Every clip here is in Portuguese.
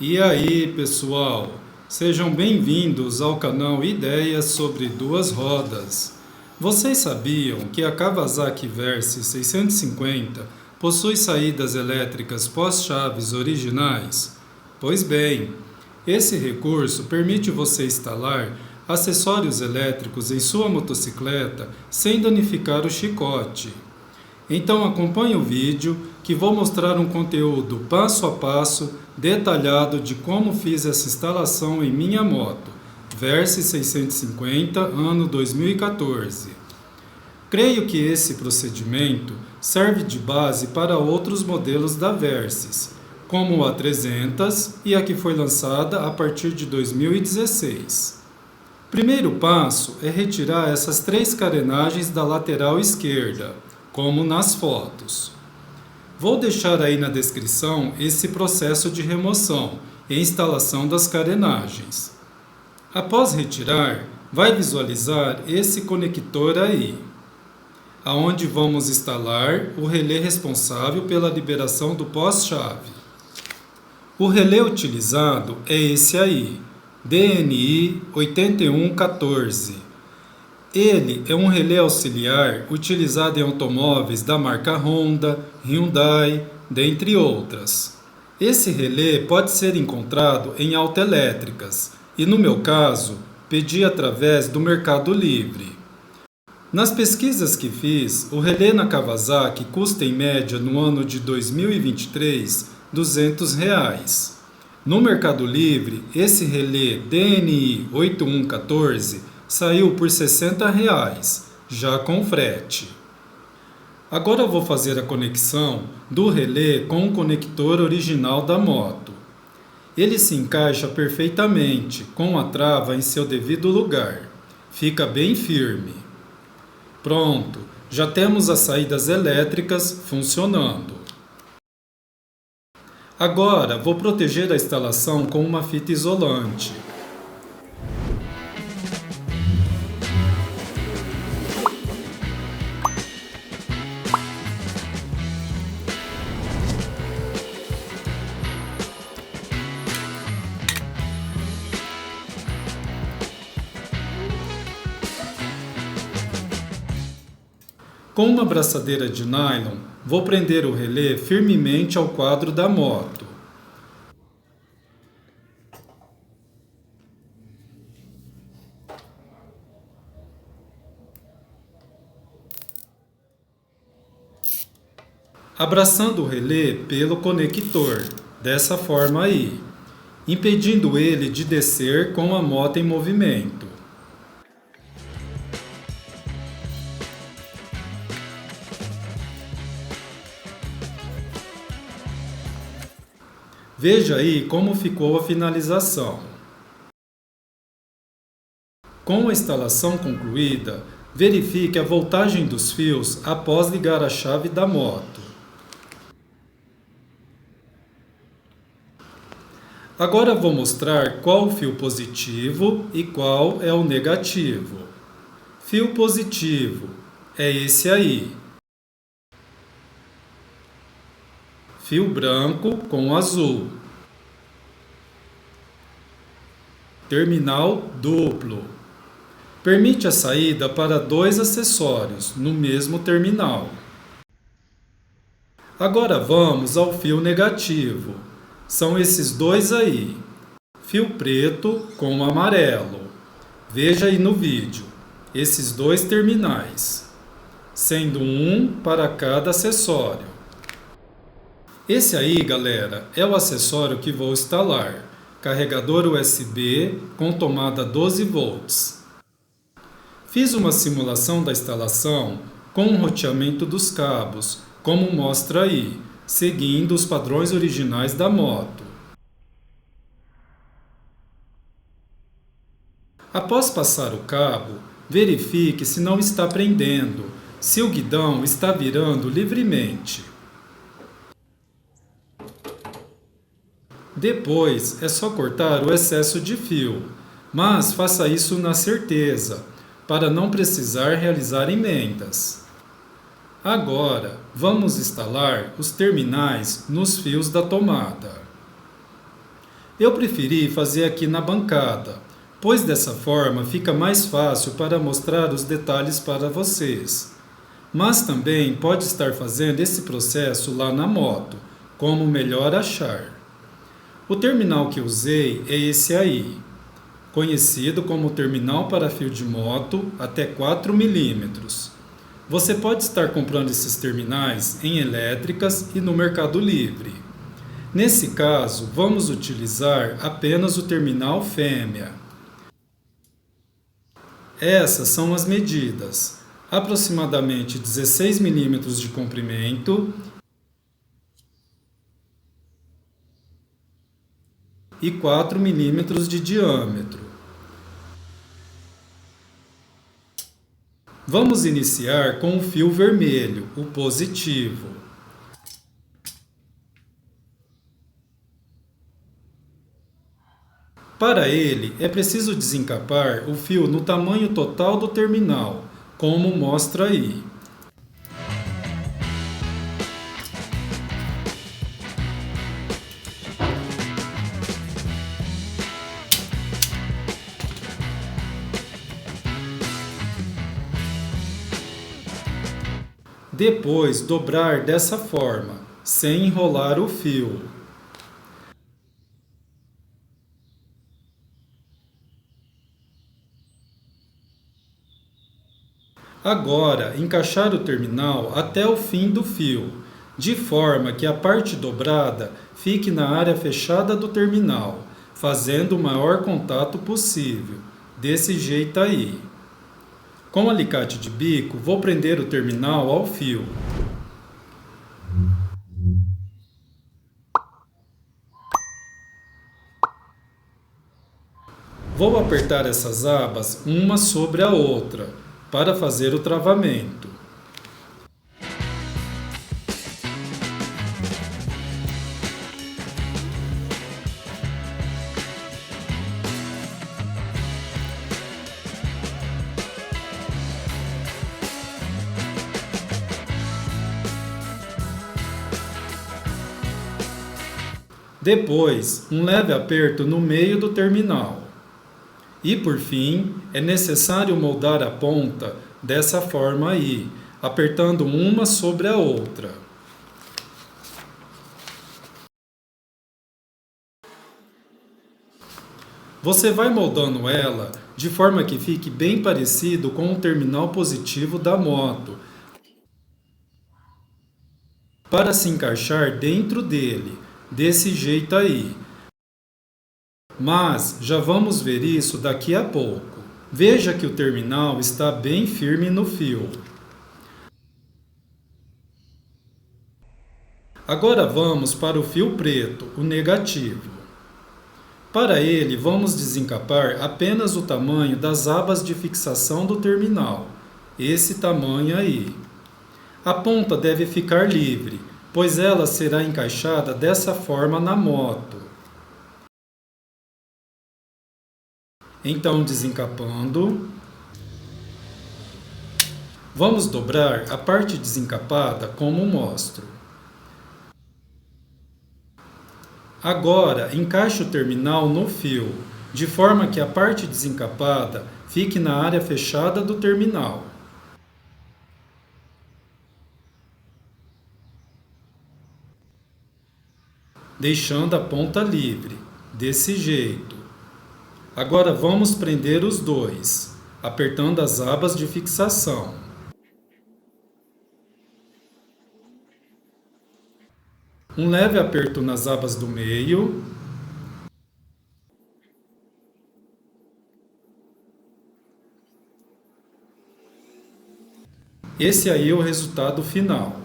E aí, pessoal, sejam bem-vindos ao canal Ideias sobre Duas Rodas. Vocês sabiam que a Kawasaki Versys 650 possui saídas elétricas pós-chaves originais? Pois bem, esse recurso permite você instalar acessórios elétricos em sua motocicleta sem danificar o chicote. Então acompanhe o vídeo que vou mostrar um conteúdo passo a passo detalhado de como fiz essa instalação em minha moto, Versys 650, ano 2014. Creio que esse procedimento serve de base para outros modelos da Versys, como a 300 e a que foi lançada a partir de 2016. Primeiro passo é retirar essas três carenagens da lateral esquerda, como nas fotos. Vou deixar aí na descrição esse processo de remoção e instalação das carenagens. Após retirar, vai visualizar esse conector aí, aonde vamos instalar o relé responsável pela liberação do pós-chave. O relé utilizado é esse aí, DNI 8114. Ele é um relé auxiliar utilizado em automóveis da marca Honda, Hyundai, dentre outras. Esse relé pode ser encontrado em autoelétricas e, no meu caso, pedi através do Mercado Livre. Nas pesquisas que fiz, o relé na Kawasaki custa em média no ano de 2023 R$ 200. No Mercado Livre, esse relé DNI 8114 saiu por R$ 60, já com frete. Agora eu vou fazer a conexão do relé com o conector original da moto. Ele se encaixa perfeitamente com a trava em seu devido lugar. Fica bem firme. Pronto, já temos as saídas elétricas funcionando. Agora vou proteger a instalação com uma fita isolante. Com uma braçadeira de nylon, vou prender o relé firmemente ao quadro da moto. Abraçando o relé pelo conector, dessa forma aí, impedindo ele de descer com a moto em movimento. Veja aí como ficou a finalização. Com a instalação concluída, verifique a voltagem dos fios após ligar a chave da moto. Agora vou mostrar qual o fio positivo e qual é o negativo. Fio positivo é esse aí. Fio branco com azul. Terminal duplo. Permite a saída para dois acessórios no mesmo terminal. Agora vamos ao fio negativo. São esses dois aí. Fio preto com amarelo. Veja aí no vídeo. Esses dois terminais. Sendo um para cada acessório. Esse aí, galera, é o acessório que vou instalar. Carregador USB com tomada 12 volts. Fiz uma simulação da instalação com o roteamento dos cabos, como mostra aí, seguindo os padrões originais da moto. Após passar o cabo, verifique se não está prendendo, se o guidão está virando livremente. Depois é só cortar o excesso de fio, mas faça isso na certeza, para não precisar realizar emendas. Agora, vamos instalar os terminais nos fios da tomada. Eu preferi fazer aqui na bancada, pois dessa forma fica mais fácil para mostrar os detalhes para vocês. Mas também pode estar fazendo esse processo lá na moto, como melhor achar. O terminal que usei é esse aí, conhecido como terminal para fio de moto até 4 milímetros. Você pode estar comprando esses terminais em elétricas e no Mercado Livre. Nesse caso, vamos utilizar apenas o terminal fêmea. Essas são as medidas: aproximadamente 16 milímetros de comprimento e 4 milímetros de diâmetro. Vamos iniciar com o fio vermelho, o positivo. Para ele, é preciso desencapar o fio no tamanho total do terminal, como mostra aí. Depois, dobrar dessa forma, sem enrolar o fio. Agora, encaixar o terminal até o fim do fio, de forma que a parte dobrada fique na área fechada do terminal, fazendo o maior contato possível, desse jeito aí. Com o alicate de bico, vou prender o terminal ao fio. Vou apertar essas abas uma sobre a outra, para fazer o travamento. Depois, um leve aperto no meio do terminal. E por fim, é necessário moldar a ponta dessa forma aí, apertando uma sobre a outra. Você vai moldando ela de forma que fique bem parecido com o terminal positivo da moto, para se encaixar dentro dele, desse jeito aí. Mas já vamos ver isso daqui a pouco. Veja que o terminal está bem firme no fio. Agora vamos para o fio preto, o negativo. Para ele, vamos desencapar apenas o tamanho das abas de fixação do terminal, esse tamanho aí. A ponta deve ficar livre, pois ela será encaixada dessa forma na moto. Então, desencapando, vamos dobrar a parte desencapada como mostro. Agora, encaixe o terminal no fio, de forma que a parte desencapada fique na área fechada do terminal. Deixando a ponta livre, desse jeito. Agora vamos prender os dois, apertando as abas de fixação. Um leve aperto nas abas do meio. Esse aí é o resultado final.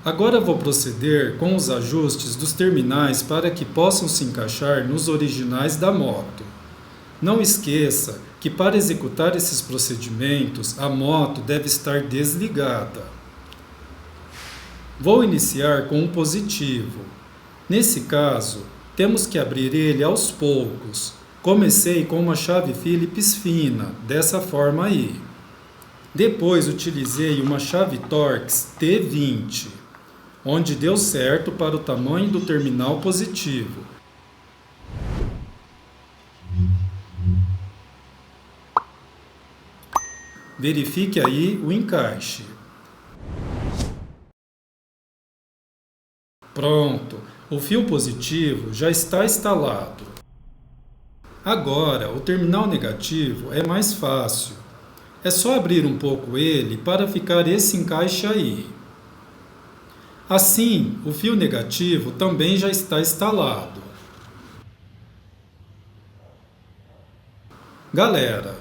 Agora vou proceder com os ajustes dos terminais para que possam se encaixar nos originais da moto. Não esqueça que para executar esses procedimentos, a moto deve estar desligada. Vou iniciar com o positivo. Nesse caso, temos que abrir ele aos poucos, Comecei com uma chave Phillips fina, dessa forma aí. Depois utilizei uma chave Torx T20, onde deu certo para o tamanho do terminal positivo. Verifique aí o encaixe. Pronto, o fio positivo já está instalado. Agora, o terminal negativo é mais fácil. É só abrir um pouco ele para ficar esse encaixe aí. Assim, o fio negativo também já está instalado. Galera,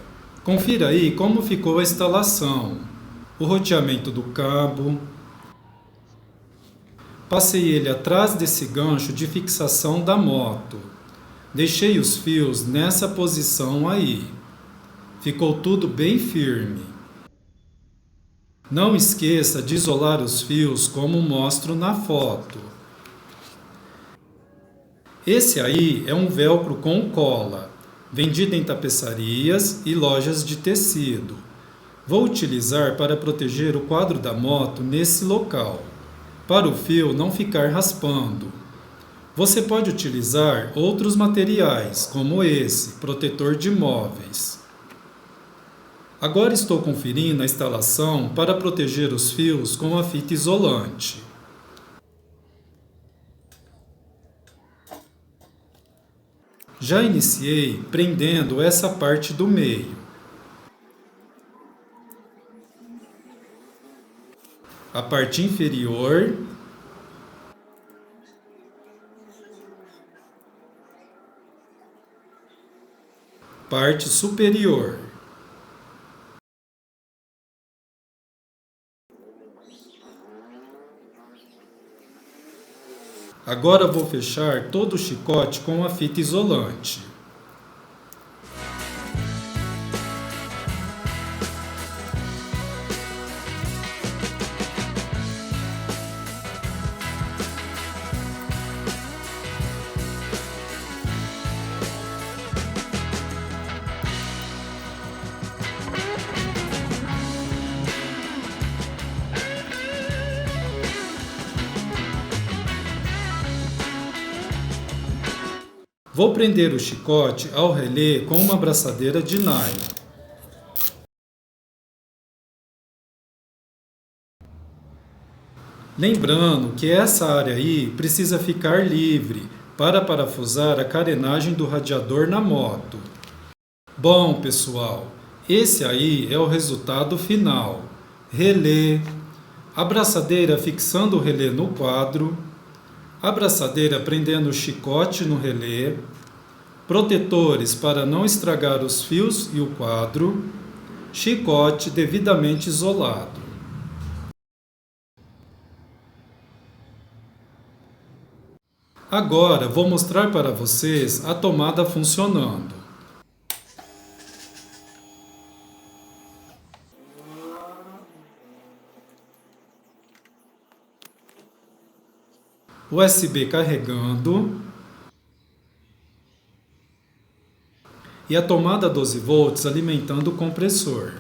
confira aí como ficou a instalação. O roteamento do cabo. Passei ele atrás desse gancho de fixação da moto. Deixei os fios nessa posição aí. Ficou tudo bem firme. Não esqueça de isolar os fios como mostro na foto. Esse aí é um velcro com cola, vendido em tapeçarias e lojas de tecido. Vou utilizar para proteger o quadro da moto nesse local, para o fio não ficar raspando. Você pode utilizar outros materiais, como esse, protetor de móveis. Agora estou conferindo a instalação para proteger os fios com a fita isolante. Já iniciei prendendo essa parte do meio. A parte inferior. Parte superior. Agora vou fechar todo o chicote com a fita isolante. Vou prender o chicote ao relé com uma abraçadeira de nylon. Lembrando que essa área aí precisa ficar livre para parafusar a carenagem do radiador na moto. Bom, pessoal, esse aí é o resultado final. Relé, abraçadeira fixando o relé no quadro, abraçadeira prendendo o chicote no relé, protetores para não estragar os fios e o quadro, chicote devidamente isolado. Agora vou mostrar para vocês a tomada funcionando. USB carregando e a tomada 12 volts alimentando o compressor.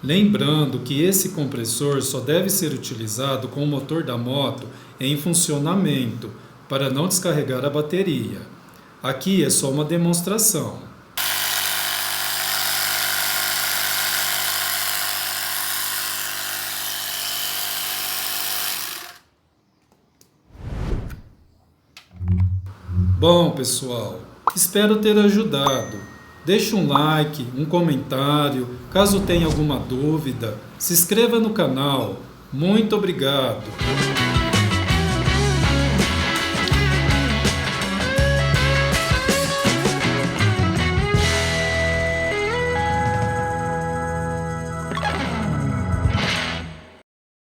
Lembrando que esse compressor só deve ser utilizado com o motor da moto em funcionamento, para não descarregar a bateria. Aqui é só uma demonstração. Bom, pessoal, espero ter ajudado. Deixe um like, um comentário, caso tenha alguma dúvida. Se inscreva no canal. Muito obrigado!